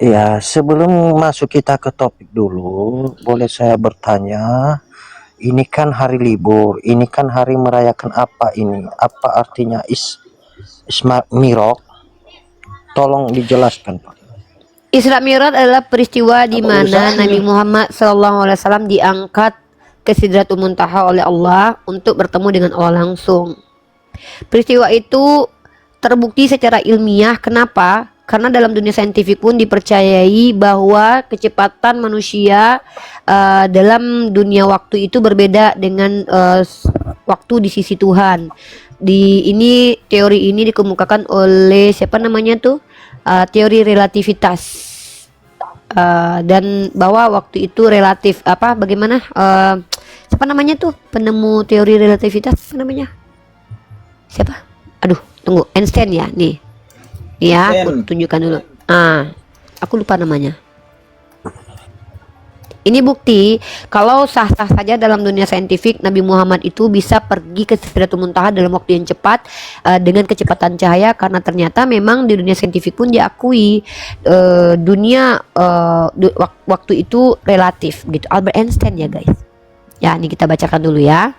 Ya, sebelum masuk kita ke topik dulu, boleh saya bertanya, ini kan hari libur, ini kan hari merayakan apa ini? Apa artinya Isma Miraj? Tolong dijelaskan, Pak. Isra Mi'raj adalah peristiwa di mana Nabi Muhammad SAW diangkat ke Sidratul Muntaha oleh Allah untuk bertemu dengan Allah langsung. Peristiwa itu terbukti secara ilmiah. Kenapa? Karena dalam dunia saintifik pun dipercayai bahwa kecepatan manusia dalam dunia waktu itu berbeda dengan waktu di sisi Tuhan. Teori ini dikemukakan oleh siapa namanya tuh? Teori relativitas. Dan bahwa waktu itu relatif apa bagaimana siapa namanya tuh penemu teori relativitas apa namanya? Siapa? Aduh, tunggu, Einstein ya, nih. Ya, aku tunjukkan dulu. Aku lupa namanya. Ini bukti kalau sah-sah saja dalam dunia saintifik Nabi Muhammad itu bisa pergi ke Sidratul Muntaha dalam waktu yang cepat dengan kecepatan cahaya, karena ternyata memang di dunia saintifik pun diakui waktu itu relatif gitu. Albert Einstein ya guys. Ya, ini kita bacakan dulu ya.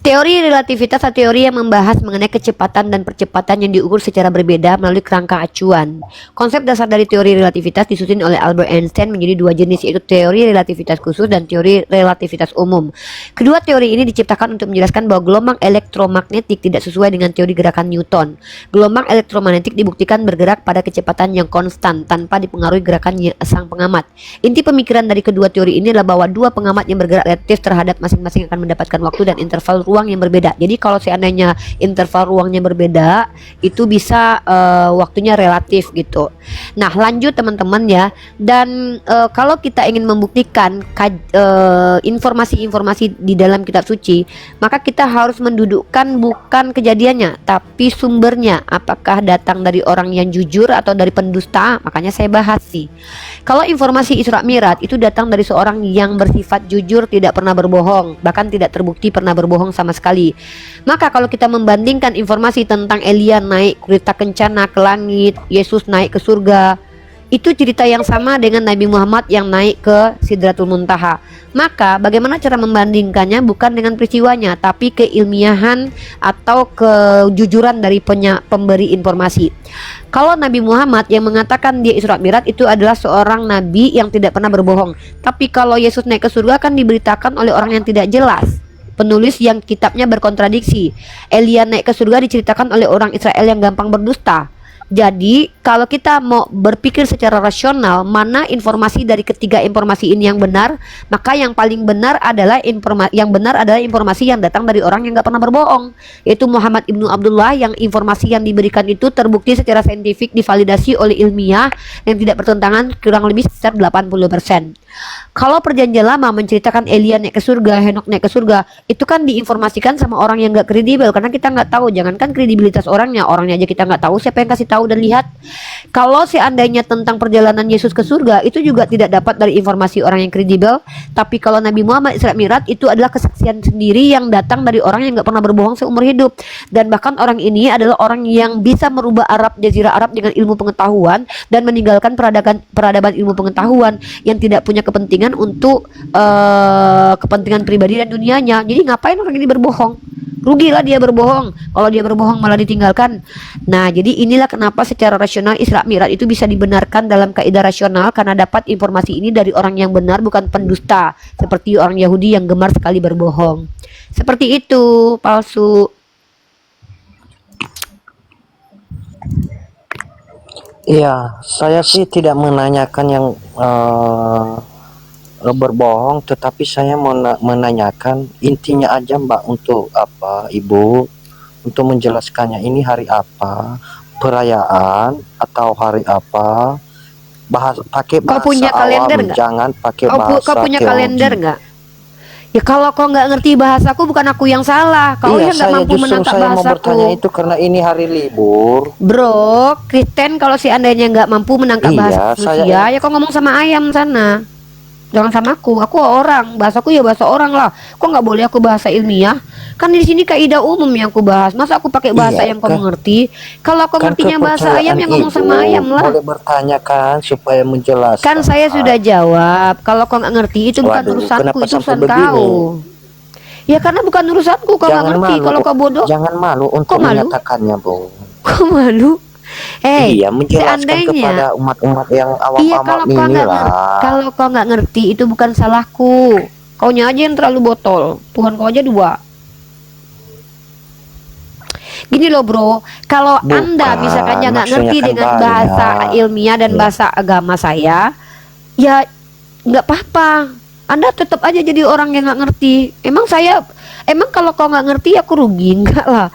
Teori relativitas adalah teori yang membahas mengenai kecepatan dan percepatan yang diukur secara berbeda melalui kerangka acuan. Konsep dasar dari teori relativitas disusun oleh Albert Einstein menjadi dua jenis, yaitu teori relativitas khusus dan teori relativitas umum. Kedua teori ini diciptakan untuk menjelaskan bahwa gelombang elektromagnetik tidak sesuai dengan teori gerakan Newton. Gelombang elektromagnetik dibuktikan bergerak pada kecepatan yang konstan tanpa dipengaruhi gerakan sang pengamat. Inti pemikiran dari kedua teori ini adalah bahwa dua pengamat yang bergerak relatif terhadap masing-masing akan mendapatkan waktu dan interval ruang yang berbeda. Jadi kalau seandainya interval ruangnya berbeda, itu bisa waktunya relatif gitu. Nah, lanjut teman-teman ya. Dan kalau kita ingin membuktikan informasi-informasi di dalam kitab suci, maka kita harus mendudukkan bukan kejadiannya, tapi sumbernya. Apakah datang dari orang yang jujur atau dari pendusta? Makanya saya bahas sih. Kalau informasi Isra Mi'raj itu datang dari seorang yang bersifat jujur, tidak pernah berbohong, bahkan tidak terbukti pernah berbohong sama sekali. Maka kalau kita membandingkan informasi tentang Elia naik kereta kencana ke langit, Yesus naik ke surga, itu cerita yang sama dengan Nabi Muhammad yang naik ke Sidratul Muntaha. Maka bagaimana cara membandingkannya bukan dengan peristiwanya, tapi keilmiahan atau kejujuran dari pemberi informasi. Kalau Nabi Muhammad yang mengatakan dia Isra Mi'raj itu adalah seorang nabi yang tidak pernah berbohong. Tapi kalau Yesus naik ke surga kan diberitakan oleh orang yang tidak jelas, penulis yang kitabnya berkontradiksi. Elia naik ke surga diceritakan oleh orang Israel yang gampang berdusta. Jadi kalau kita mau berpikir secara rasional, mana informasi dari ketiga informasi ini yang benar, maka yang paling benar adalah informasi yang datang dari orang yang nggak pernah berbohong, yaitu Muhammad ibnu Abdullah, yang informasi yang diberikan itu terbukti secara saintifik, divalidasi oleh ilmiah yang tidak bertentangan kurang lebih sekitar 80%. Kalau perjanjian lama menceritakan Elia naik ke surga, Henok naik ke surga, itu kan diinformasikan sama orang yang nggak kredibel, karena kita nggak tahu, jangankan kredibilitas orangnya aja kita nggak tahu, siapa yang kasih tahu dan lihat. Kalau seandainya tentang perjalanan Yesus ke surga, itu juga tidak dapat dari informasi orang yang kredibel. Tapi kalau Nabi Muhammad Isra Mi'raj itu adalah kesaksian sendiri yang datang dari orang yang nggak pernah berbohong seumur hidup. Dan bahkan orang ini adalah orang yang bisa merubah Jazirah Arab dengan ilmu pengetahuan dan meninggalkan peradaban ilmu pengetahuan yang tidak punya kepentingan untuk kepentingan pribadi dan dunianya. Jadi ngapain orang ini berbohong? Rugilah dia berbohong. Kalau dia berbohong malah ditinggalkan. Nah, jadi inilah kenapa secara rasional Isra Mi'raj itu bisa dibenarkan dalam kaidah rasional, karena dapat informasi ini dari orang yang benar, bukan pendusta seperti orang Yahudi yang gemar sekali berbohong. Seperti itu, palsu. Iya, saya sih tidak menanyakan yang berbohong, tetapi saya menanyakan intinya aja, Mbak, untuk apa, Ibu, untuk menjelaskannya. Ini hari apa, perayaan atau hari apa? Pakai Kau bahasa punya kalender awam, nggak? jangan pakai Kau bahasa punya kalender teologi. nggak? Ya kalau kau nggak ngerti bahasaku bukan aku yang salah. Kau Iya, yang nggak saya mampu justru menangkap saya mau bertanya bahasaku. itu karena ini hari libur. Bro, Kristen kalau seandainya nggak mampu menangkap bahasa Iya, saya manusia, ya kau ngomong sama ayam sana. Jangan sama aku. Aku orang, bahasaku ya bahasa orang lah. Kok nggak boleh aku bahasa ilmiah? Kan di sini kaidah umum yang aku bahas. Masa aku pakai bahasa iya yang kau kan, mengerti? Kalau kau kan ngertinya bahasa ayam kepercayaan ya ngomong ibu sama ayam lah. boleh bertanya kan supaya Kan menjelaskan. saya sudah jawab. Kalau kau nggak ngerti itu bukan Waduh, urusanku, kenapa itu sampai urusan begini? kau. Ya karena bukan urusanku, kau nggak Jangan ngerti. malu, Kalau kau bodoh, jangan malu kok untuk malu? menyatakannya, Bu. Kok malu? Iya, menjelaskan Seandainya, kepada umat-umat yang iya awam-awam kalau kau nggak ngerti, inilah. kalau kau nggak ngerti itu bukan salahku. Kaunya aja yang terlalu botol. Tuhan kau aja dua. Gini loh bro, kalau anda Bukan, misalkannya nggak maksudnya ngerti kan dengan bahasa banyak. ilmiah dan Ya. bahasa agama saya, ya nggak apa-apa. Anda tetap aja jadi orang yang nggak ngerti. Emang kalau kau nggak ngerti aku rugi enggak lah.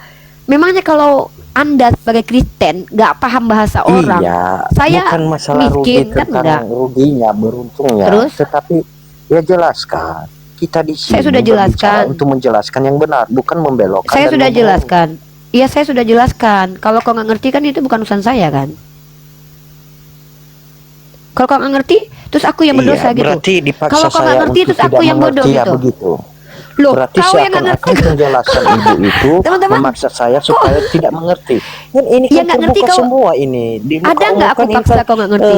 Memangnya kalau anda sebagai Kristen nggak paham bahasa orang, Iya, saya bukan masalah rugi miskin kan tentang enggak? ruginya, beruntungnya, Terus tetapi ya jelaskan. Kita di saya sini sudah berbicara jelaskan. untuk menjelaskan yang benar, bukan membelokkan Saya dan sudah membohongi. jelaskan. Iya, saya sudah jelaskan. Kalau kau nggak ngerti kan itu bukan urusan saya kan. Kalau kau nggak ngerti, terus aku yang berdosa Iya, gitu. berarti dipaksa Kalau kau nggak saya ngerti, untuk terus aku tidak yang bodoh mengerti ya gitu. begitu. Loh, Berarti kau yang nggak seakan-akan ngerti. penjelasan ibu itu Teman-teman, memaksa saya kok supaya tidak mengerti. Dan ini ya kan nggak ngerti terbuka kau? semua ini di muka Ada umum nggak aku kan ini paksa kan kau nggak ngerti?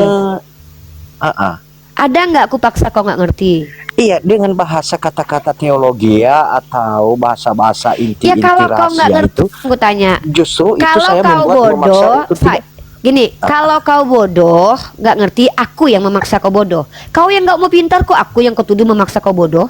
ah. Ada nggak aku paksa kau nggak ngerti? Iya, dengan bahasa kata-kata teologi ya atau bahasa-bahasa Ya inti-inti kalau kau nggak rahasia ngerti, itu, aku tanya. justru itu Kalau saya kau memaksa bodoh, untuk tidak. gini, kalau kau bodoh, nggak ngerti, aku yang memaksa kau bodoh. Kau yang nggak mau pintar, kok aku yang kau tuduh memaksa kau bodoh?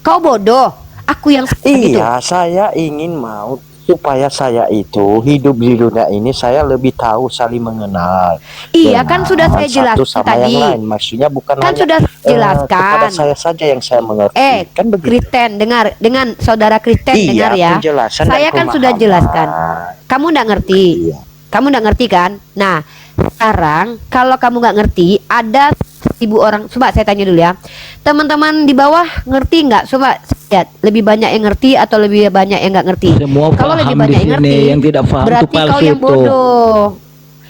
Kau bodoh, aku yang gitu. Iya, saya ingin mau supaya saya itu hidup di dunia ini saya lebih tahu saling mengenal Iya kan sudah dengan saya satu jelaskan sama yang tadi. lain. Maksudnya bukan Kan hanya sudah kepada jelaskan. saya saja yang saya mengerti. Kan begitu. Kristen, dengar, dengan saudara Kristen dengar Iya, ya. penjelasan dan Saya kan sudah pemahaman. jelaskan. Kamu nggak ngerti. Iya. Kamu nggak ngerti kan? Nah, sekarang kalau kamu nggak ngerti, ada 1000 orang. Coba saya tanya dulu ya. Teman-teman di bawah ngerti nggak? Coba lihat, lebih banyak yang ngerti atau lebih banyak yang nggak ngerti? Semua Kalau paham lebih di banyak yang sini, ngerti, yang tidak paham itu berarti kau palsu yang itu. bodoh.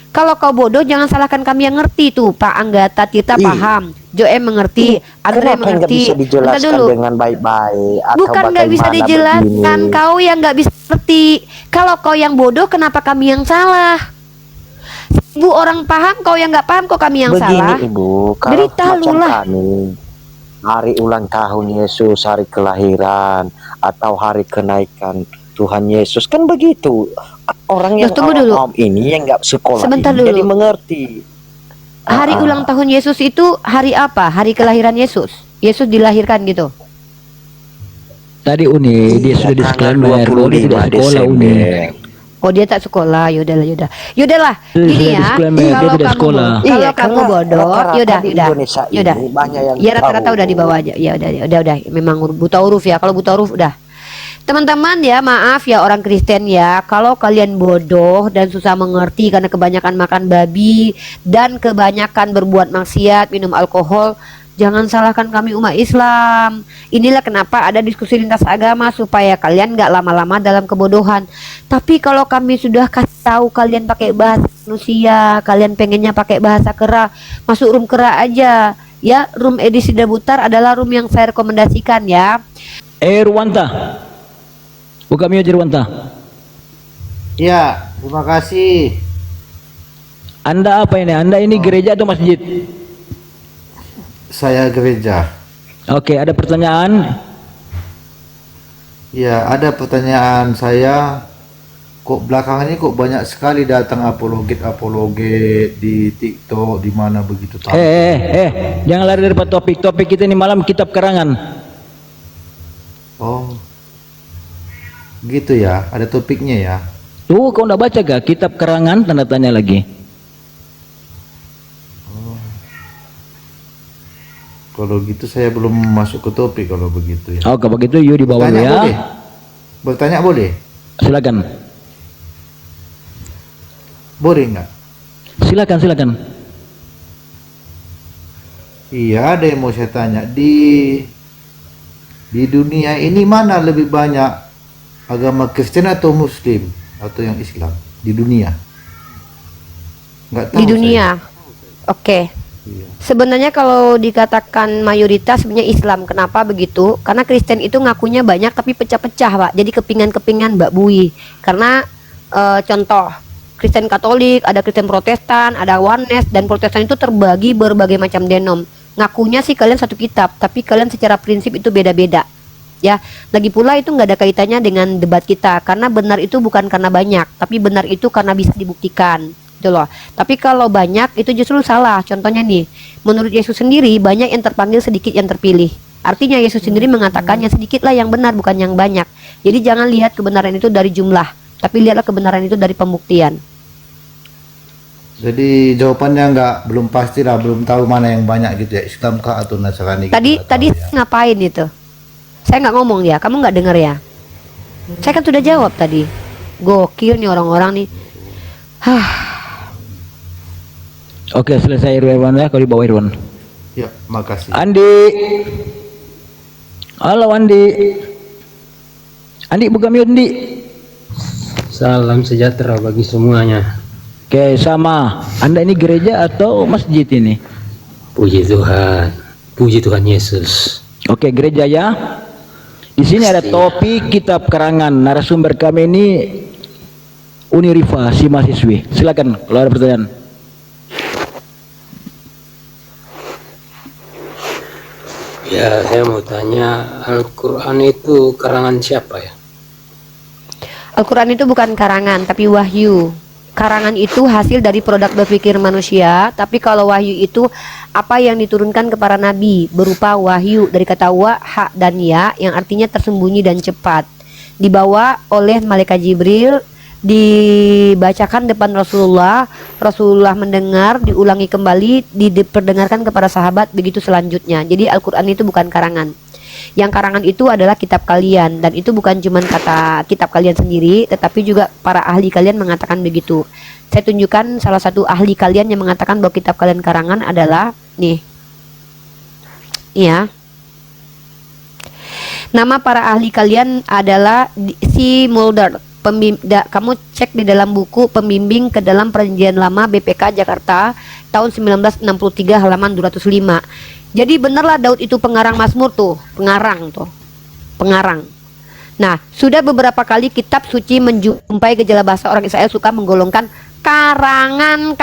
Kalau kau bodoh, jangan salahkan kami yang ngerti tuh. Pak Anggata Tita paham, Joem mengerti, Andre Kenapa nggak mengerti. bisa Bentar dijelaskan dulu. dengan baik-baik atau Bukan nggak bisa bagaimana dijelaskan, begini? kau yang nggak bisa ngerti. Kalau kau yang bodoh, kenapa kami yang salah? 1000 orang paham, kau yang nggak paham, kok kami yang Begini salah? Ibu, kalau Derita macam lu lah. kami hari ulang tahun Yesus, hari kelahiran atau hari kenaikan Tuhan Yesus kan begitu. Orang yang tunggu dulu. awam ini yang nggak sekolah Sebentar ini jadi dulu. mengerti. Hari ulang tahun Yesus itu hari apa? Hari kelahiran Yesus. Yesus dilahirkan gitu. Tadi Uni dia sudah disclaimer bahwa dia tidak sekolah Uni. Oh dia tak sekolah, yaudahlah. Dia Gini sudah ya, disclaimer, dia kalau tidak kamu sekolah. kalau Iya, kamu karena bodoh, rata-rata yaudah, di Indonesia ini banyak yang Ya rata-rata tahu. udah di bawah aja. Ya udah. Memang buta huruf ya. Kalau buta huruf udah. Teman-teman ya, maaf ya orang Kristen ya, kalau kalian bodoh dan susah mengerti karena kebanyakan makan babi dan kebanyakan berbuat maksiat, minum alkohol, jangan salahkan kami umat Islam. Inilah kenapa ada diskusi lintas agama, supaya kalian nggak lama-lama dalam kebodohan. Tapi kalau kami sudah kasih tahu kalian pakai bahasa manusia, kalian pengennya pakai bahasa kera, masuk room kera aja. Ya, room edisi debutar adalah room yang saya rekomendasikan ya. Rwanta. Buka mute Rwanta. Ya, terima kasih. Anda apa ini? Anda ini gereja atau masjid? Saya gereja. Oke, ada pertanyaan? Ya, ada pertanyaan saya. Kok belakangan ini kok banyak sekali datang apologet di TikTok, di mana begitu tahu. Jangan lari dari topik. Topik kita ini malam kitab karangan. Oh. Gitu ya, ada topiknya ya. Tuh, kau udah baca gak kitab karangan tanda tanya lagi? Kalau gitu saya belum masuk ke topik kalau begitu ya. Oh, kalau begitu yuk di bawah Bertanya ya. boleh? Bertanya boleh? Silakan. Boleh nggak? Silakan. Iya, ada yang mau saya tanya. Di dunia ini mana lebih banyak agama Kristen atau Muslim atau yang Islam di dunia? Nggak tahu Di dunia. Oke. saya. Iya. Sebenarnya kalau dikatakan mayoritas sebenarnya Islam. Kenapa begitu? Karena Kristen itu ngakunya banyak tapi pecah-pecah, Pak. Jadi kepingan-kepingan Mbak Bui. Karena contoh Kristen Katolik, ada Kristen Protestan, ada Oneness, dan Protestan itu terbagi berbagai macam denom. Ngakunya sih kalian satu kitab, tapi kalian secara prinsip itu beda-beda. Ya, lagi pula itu nggak ada kaitannya dengan debat kita, karena benar itu bukan karena banyak, tapi benar itu karena bisa dibuktikan. Gitu loh. Tapi kalau banyak itu justru salah. Contohnya nih, menurut Yesus sendiri banyak yang terpanggil, sedikit yang terpilih. Artinya Yesus sendiri mengatakan yang sedikitlah yang benar, bukan yang banyak. Jadi jangan lihat kebenaran itu dari jumlah, tapi lihatlah kebenaran itu dari pembuktian. Jadi jawabannya belum pasti lah, belum tahu mana yang banyak gitu ya, Islam kah atau Nasrani. Tadi gitu, nggak tadi tahu ya. ngapain itu? Saya nggak ngomong ya, kamu nggak dengar ya? Saya kan sudah jawab tadi. Gokil nih orang-orang nih. Oke, selesai Irwan ya, kalau di bawah Irwan. Ya, makasih. Andi. Halo Andi. Andi buka mute Andi. Salam sejahtera bagi semuanya. Oke, sama. Anda ini gereja atau masjid ini? Puji Tuhan. Puji Tuhan Yesus. Oke, gereja ya. Di sini ada topik kitab karangan. Narasumber kami ini Unirifa, si mahasiswi. Silakan kalau ada pertanyaan. Ya, saya mau tanya, Al-Quran itu karangan siapa ya? Al-Quran itu bukan karangan, tapi wahyu. Karangan itu hasil dari produk berpikir manusia, tapi kalau wahyu itu apa yang diturunkan kepada nabi, berupa wahyu dari kata wa, ha, dan ya, yang artinya tersembunyi dan cepat. Dibawa oleh malaikat Jibril, dibacakan depan Rasulullah, Rasulullah mendengar, diulangi kembali, diperdengarkan kepada sahabat, begitu selanjutnya. Jadi Al-Quran itu bukan karangan. Yang karangan itu adalah kitab kalian, dan itu bukan cuma kata kitab kalian sendiri, tetapi juga para ahli kalian mengatakan begitu. Saya tunjukkan salah satu ahli kalian yang mengatakan bahwa kitab kalian karangan adalah nih. Iya. Nama para ahli kalian adalah si Mulder. Kamu cek di dalam buku Pembimbing ke dalam Perjanjian Lama BPK Jakarta tahun 1963 halaman 205. Jadi benerlah Daud itu pengarang Mazmur tuh, pengarang. Nah, sudah beberapa kali kitab suci menjumpai gejala bahasa orang Israel suka menggolongkan karangan.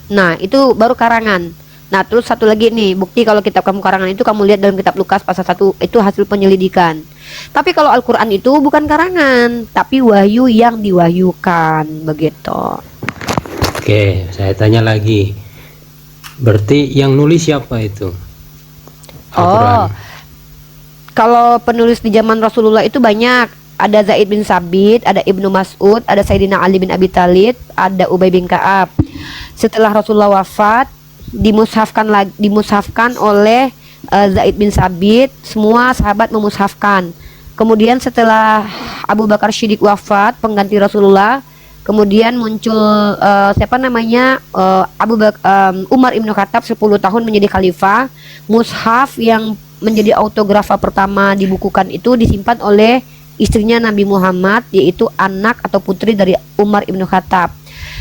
Nah, itu baru karangan. Nah, terus satu lagi nih, bukti kalau kitab kamu karangan itu kamu lihat dalam kitab Lukas pasal 1, itu hasil penyelidikan. Tapi kalau Al-Quran itu bukan karangan, tapi wahyu yang diwahyukan, begitu. Oke, saya tanya lagi. Berarti yang nulis siapa itu? Oh, kalau penulis di zaman Rasulullah itu banyak. Ada Zaid bin Sabit, ada Ibnu Mas'ud, ada Sayyidina Ali bin Abi Thalib, ada Ubay bin Ka'ab. Setelah Rasulullah wafat, dimushafkan oleh Zaid bin Sabit, semua sahabat memushafkan. Kemudian setelah Abu Bakar Siddiq wafat, pengganti Rasulullah, kemudian muncul Umar Ibn Khattab 10 tahun menjadi khalifah. Mushaf yang menjadi autografa pertama dibukukan itu disimpan oleh istrinya Nabi Muhammad, yaitu anak atau putri dari Umar Ibn Khattab,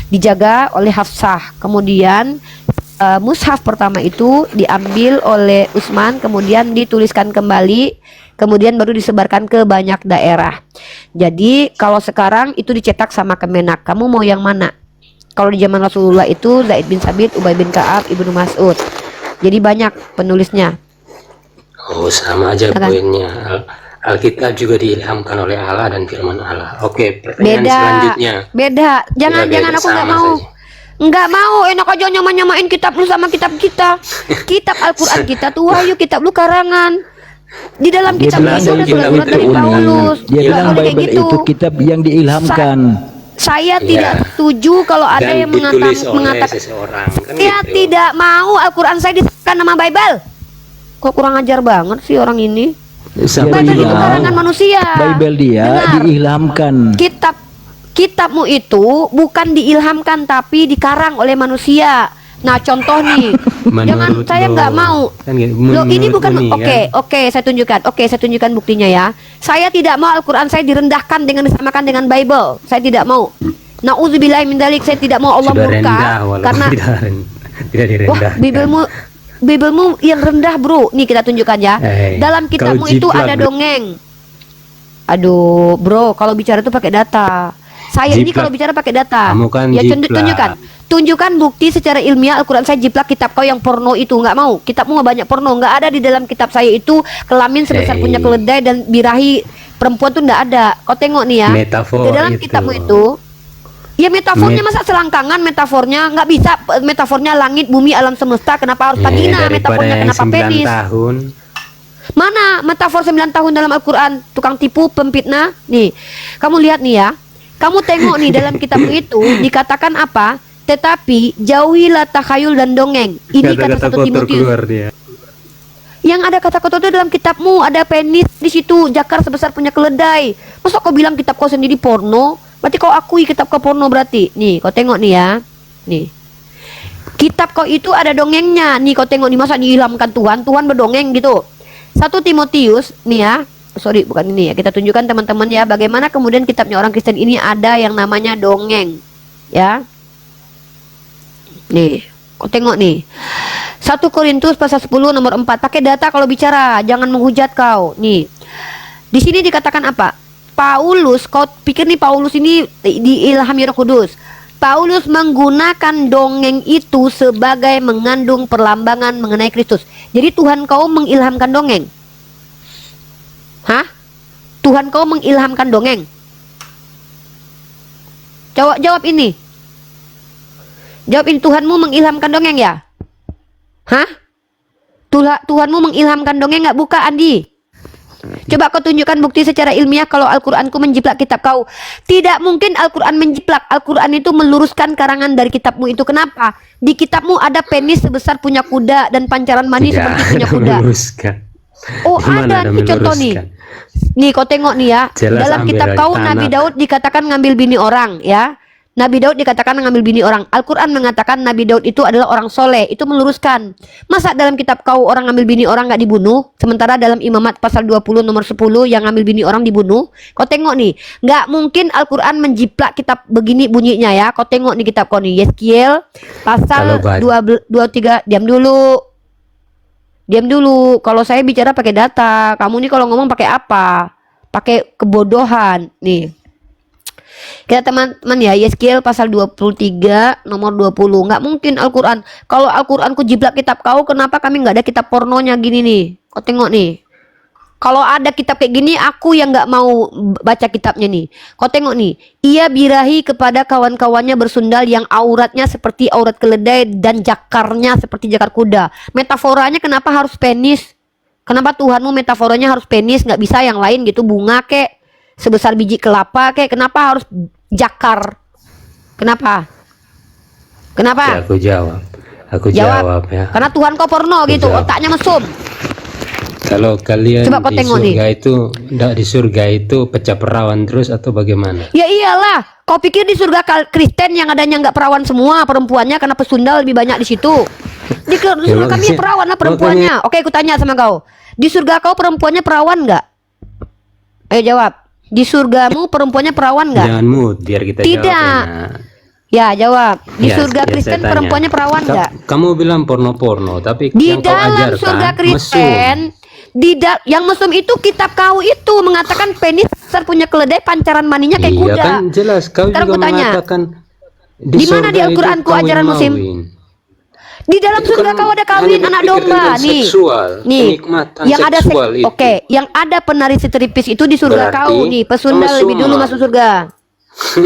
dijaga oleh Hafsah. Kemudian mushaf pertama itu diambil oleh Utsman, kemudian dituliskan kembali, kemudian baru disebarkan ke banyak daerah. Jadi kalau sekarang itu dicetak sama Kemenak. Kamu mau yang mana? Kalau di zaman Rasulullah itu Zaid bin Sabit, Ubay bin Ka'ab, Ibnu Mas'ud. Jadi banyak penulisnya. Oh, sama aja poinnya. Alkitab juga diilhamkan oleh Allah dan firman Allah. Oke, pertanyaan selanjutnya. Beda. Jangan Ya, aku nggak sama mau. saja. Enggak mau, enak aja nyamain kitab lu sama kitab kita. Kitab Al-Quran kita tuh wahyu, kitab lu karangan. Di dalam Dia kitab bilang itu ada surat-surat dari Paulus. Dia Nggak bilang boleh kayak Bible itu kitab yang diilhamkan. Saya Iya. tidak setuju kalau ada Dan yang ditulis oleh mengatakan seseorang, kan ya gitu. tidak mau Al-Quran saya disebutkan nama Bible. Kok kurang ajar banget sih orang ini. Sama Bible itu bilang, karangan manusia. Bible dia Dengar. diilhamkan. Kitabmu itu bukan diilhamkan tapi dikarang oleh manusia. Nah, contoh nih, jangan Menurut saya lo. nggak mau. Kan gitu, Loh, ini menurutmu bukan nih, oke, saya tunjukkan. Oke, saya tunjukkan buktinya ya. Saya tidak mau Al-Qur'an saya direndahkan dengan disamakan dengan Bible. Saya tidak mau. Nauzubillahi min dzalik, saya tidak mau Allah Sudah murka rendah walaupun karena tidak wah, direndahkan. Bibelmu yang rendah, Bro. Nih kita tunjukkan ya. Dalam kitabmu kau itu jiplak, ada Bro. dongeng. Aduh, Bro, kalau bicara itu pakai data. Saya ini Jiplak. kalau bicara pakai data. Kamu kan Ya jiplak. tunjukkan bukti secara ilmiah Al-Quran saya jiplak kitab kau yang porno itu. Nggak mau. Kitabmu nggak banyak porno. Nggak ada di dalam kitab saya itu kelamin sebesar punya keledai dan birahi perempuan tuh nggak ada. Kau tengok nih ya. Metafor Di dalam itu. kitabmu itu. Ya metafornya masa selangkangan metafornya nggak bisa metafornya langit bumi alam semesta kenapa harus vagina daripada metafornya yang kenapa 9 penis tahun. mana metafor 9 tahun dalam Al-Quran tukang tipu pempitnah nih kamu lihat nih ya kamu tengok nih dalam kitabmu itu dikatakan apa tetapi jauhilah takhayul dan dongeng ini kata Kata-kata 1 kotor Timotius keluar dia. yang ada kata kotor itu dalam kitabmu ada penis di situ jakar sebesar punya keledai masa kau bilang kitab kau sendiri porno berarti kau akui kitab kau porno berarti nih kau tengok nih ya nih kitab kau itu ada dongengnya nih kau tengok nih masa diilhamkan Tuhan berdongeng gitu 1 Timotius nih ya sorry bukan ini ya kita tunjukkan teman-teman ya bagaimana kemudian kitabnya orang Kristen ini ada yang namanya dongeng ya nih kau tengok nih 1 Korintus pasal 10 nomor 4 pakai data kalau bicara jangan menghujat kau nih di sini dikatakan apa Paulus kau pikir nih Paulus ini diilhami Roh Kudus Paulus menggunakan dongeng itu sebagai mengandung perlambangan mengenai Kristus jadi Tuhan kau mengilhamkan dongeng hah Tuhan kau mengilhamkan dongeng jawab ini Tuhanmu mengilhamkan dongeng ya hah Tuhanmu mengilhamkan dongeng nggak buka Andi coba kau tunjukkan bukti secara ilmiah kalau Al-Quranku menjiplak kitab kau tidak mungkin Al-Quran menjiplak Al-Quran itu meluruskan karangan dari kitabmu itu kenapa di kitabmu ada penis sebesar punya kuda dan pancaran mani seperti punya kuda oh ada nih contoh nih kau tengok nih ya Jelas dalam ambil kitab dari kau tanah. Nabi Daud dikatakan ngambil bini orang ya Nabi Daud dikatakan ngambil bini orang Al-Quran mengatakan Nabi Daud itu adalah orang soleh itu meluruskan masa dalam kitab kau orang ngambil bini orang gak dibunuh sementara dalam Imamat pasal 20 nomor 10 yang ngambil bini orang dibunuh kau tengok nih gak mungkin Al-Quran menjiplak kitab begini bunyinya ya kau tengok nih kitab kau nih Yeskiel pasal 23 diam dulu kalau saya bicara pakai data kamu nih kalau ngomong pakai apa pakai kebodohan nih kita teman-teman ya Yeskiel pasal 23 nomor 20 nggak mungkin Al-Quran kalau Al-Quran ku jiplak kitab kau kenapa kami nggak ada kitab pornonya gini nih kau tengok nih kalau ada kitab kayak gini aku yang nggak mau baca kitabnya nih kau tengok nih ia birahi kepada kawan-kawannya bersundal yang auratnya seperti aurat keledai dan jakarnya seperti jakar kuda metaforanya kenapa harus penis kenapa Tuhanmu metaforanya harus penis nggak bisa yang lain gitu bunga kek sebesar biji kelapa kayak kenapa harus jakar kenapa Ya, aku jawab ya karena Tuhan kau porno gitu jawab. otaknya mesum kalau kalian Coba kau di tengok surga itu di surga itu pecah perawan terus atau bagaimana ya iyalah kau pikir di surga Kristen yang adanya nggak perawan semua perempuannya karena pesundal lebih banyak di situ di surga kami makanya- perawan lah perempuannya oke aku tanya sama kau di surga kau perempuannya perawan nggak ayo jawab di surgamu perempuannya perawan nggak jangan mood biar kita Tidak. jawab enak. ya jawab di Ya, surga ya, Kristen saya tanya. perempuannya perawan nggak Kamu bilang porno-porno tapi di yang kau dalam ajarkan surga Kristen yang mesum itu kitab kau itu mengatakan penis besar punya keledai pancaran maninya kayak iya kuda kan jelas kau Sekarang juga ku tanya, mengatakan di mana surga di itu Al-Quranku kawin ajaran musim? mawin. di dalam Itu surga kan kau ada kawin hanya anak berpikir domba dengan nih seksual, nih kenikmatan yang ada seksual itu. oke yang ada penari striptis itu di surga Berarti kau nih pesundal lebih dulu kemesuman. masuk surga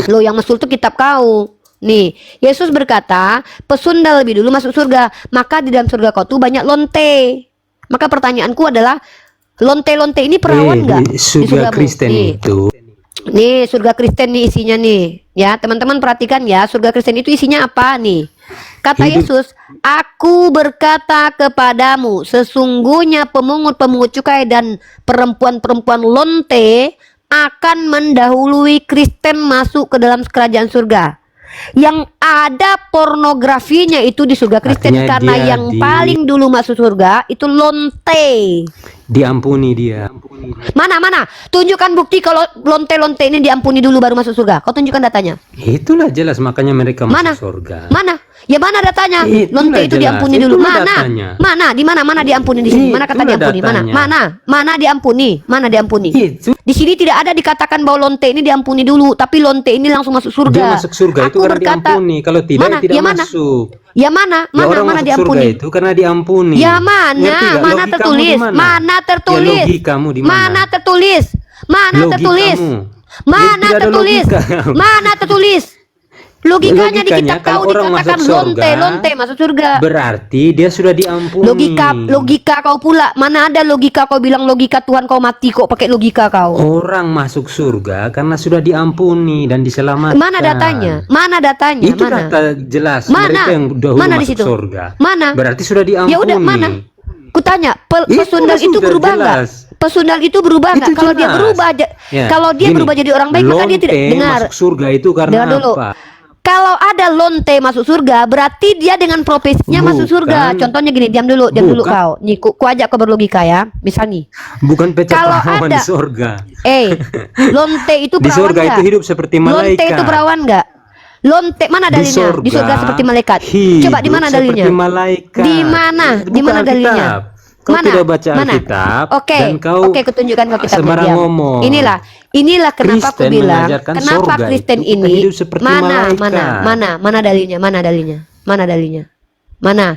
lo yang mesul tuh kitab kau nih Yesus berkata pesundal lebih dulu masuk surga maka di dalam surga kau tuh banyak lonte maka pertanyaanku adalah lonte-lonte ini perawan nggak di surga surgamu? Kristen Nih. itu Nih surga Kristen nih isinya nih ya teman-teman perhatikan ya surga Kristen itu isinya apa nih kata Yesus aku berkata kepadamu sesungguhnya pemungut-pemungut cukai dan perempuan-perempuan lonte akan mendahului Kristen masuk ke dalam kerajaan surga Yang ada pornografinya itu di surga Kristen. Artinya Karena dia yang paling dulu masuk surga itu lonte. Diampuni dia. Mana? Tunjukkan bukti kalau lonte-lonte ini diampuni dulu baru masuk surga. Kau tunjukkan datanya. Itulah jelas makanya mereka Mana? masuk surga. Mana? Ya mana datanya? Itulah Lonte itu jelas, diampuni dulu. itulah Mana? datanya. Mana? Di mana diampuni di sini? Mana kata Itulah diampuni? datanya. Mana diampuni? Mana diampuni? Itu Di sini tidak ada dikatakan bahwa lonte ini diampuni dulu, tapi lonte ini langsung masuk surga. dia masuk surga itu Aku karena berkata, diampuni. Kalau tidak mana? tidak Ya mana? masuk. Ya mana? Ya, orang Mana masuk diampuni? surga itu karena diampuni. Ya mana? Ngerti nggak? Mana Logikamu tertulis? di mana? Mana tertulis? Ya, logikamu di mana? Mana tertulis? Mana tertulis? Logikamu. Mana Tidak ada tertulis? logika. Mana tertulis? Logikanya di Logikanya, kitab kau kalau orang dikatakan masuk surga, lonte masuk surga. Berarti dia sudah diampuni. Logika kau pula. Mana ada logika kau bilang logika Tuhan kau mati kok pakai logika kau? Orang masuk surga karena sudah diampuni dan diselamatkan. Mana datanya? Mana datanya? Itu Mana? data jelas. Mana? Mereka yang dahulu Mana di masuk situ? surga. Mana? Berarti sudah diampuni. Ya udah mana? Kutanya, pesundal itu sudah berubah nggak? jelas. Pesundal itu berubah nggak? Itu Kalau dia jelas. berubah, Ya, kalau dia gini, berubah jadi orang baik maka dia tidak lonte dengar. masuk surga itu karena Dengar dulu. apa? Kalau ada lonte masuk surga, berarti dia dengan profesinya masuk surga. Bukan. Contohnya gini, diam dulu Bukan. kau. Nih, ku ajak kau berlogika ya. Misal nih, Bukan pecah Kalau perawan ada- di surga. lonte itu Di perawan surga nggak? itu hidup seperti Lonte malaikat. itu perawan nggak? Lonte mana Di dalilnya? Di surga seperti malaikat. hidup Coba di mana dalilnya? seperti malaikat. Di mana? Itu Di bukan mana dalilnya? Alkitab. Kau Mana? tidak baca Mana? Alkitab Oke, dan kau oke, kutunjukkan kau kitabnya. sembarang Diam. ngomong. Inilah kenapa aku Kristen bilang, mengajarkan kenapa surga Kristen itu bukan ini hidup seperti mana dalilnya? Mana?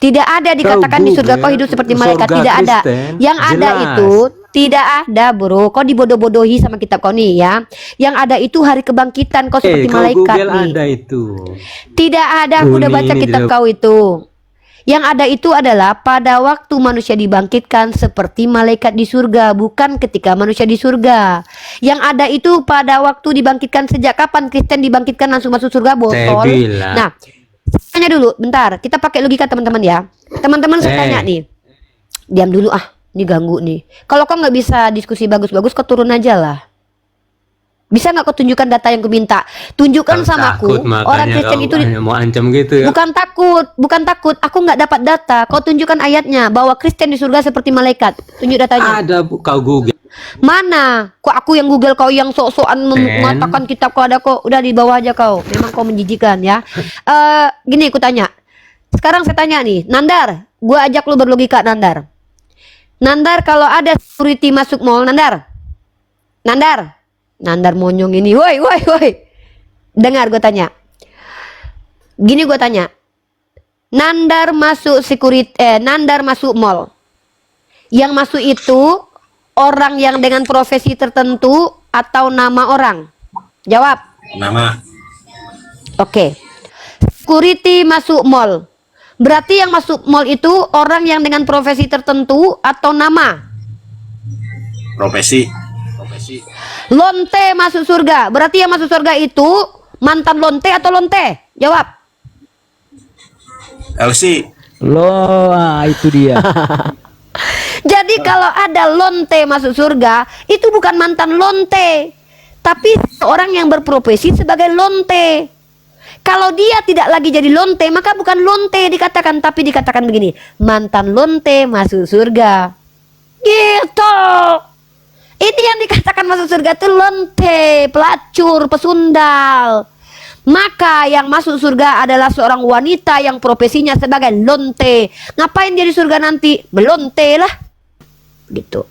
Tidak ada dikatakan di surga kau hidup seperti malaikat, surga tidak ada. Kristen, Yang ada jelas. itu tidak ada, bro. Kau dibodoh-bodohi sama kitab kau nih ya. Yang ada itu hari kebangkitan kau seperti kau malaikat Google nih. ada itu. Tidak ada, aku udah Uni baca ini kitab tidak- kau itu. Yang ada itu adalah pada waktu manusia dibangkitkan seperti malaikat di surga, bukan ketika manusia di surga. Yang ada itu pada waktu dibangkitkan. Sejak kapan Kristen dibangkitkan langsung masuk surga? Saya Botol. bilang. Nah, tanya dulu, bentar. Kita pakai logika teman-teman ya. Teman-teman saya tanya nih. Diam dulu ini ganggu nih. Kalau kau nggak bisa diskusi bagus-bagus, kau turun aja lah. Bisa nggak kau tunjukkan data yang kuminta? Tunjukkan Kau sama aku. takut, Orang makanya Kristen kau itu mau ancam gitu ya. bukan takut. Aku nggak dapat data. Kau tunjukkan ayatnya bahwa Kristen di surga seperti malaikat. Tunjuk datanya. Ada kau Google. Mana? Kok aku yang Google, kau yang sok-sokan mengatakan kitab kau ada kok. Udah di bawah aja kau. Memang kau menjijikan ya. Gini aku tanya. Sekarang saya tanya nih, Nandar. Gua ajak lu berlogika, Nandar. Nandar, kalau ada security masuk mall, Nandar monyong ini. Woi. Dengar gue tanya. Gini gue tanya. Nandar masuk Nandar masuk mall. Yang masuk itu orang yang dengan profesi tertentu atau nama orang? Jawab. Nama. Oke. Security masuk mall. Berarti yang masuk mall itu orang yang dengan profesi tertentu atau nama? Profesi. Lonte masuk surga. Berarti yang masuk surga itu mantan lonte atau lonte? Jawab. LC. Itu dia. Jadi kalau ada lonte masuk surga, itu bukan mantan lonte, tapi orang yang berprofesi sebagai lonte. Kalau dia tidak lagi jadi lonte, maka bukan lonte dikatakan, tapi dikatakan begini, mantan lonte masuk surga. Gitu. Ini yang dikatakan masuk surga itu lonte, pelacur, pesundal. Maka yang masuk surga adalah seorang wanita yang profesinya sebagai lonte. Ngapain dia di surga nanti? Melonte lah. Gitu.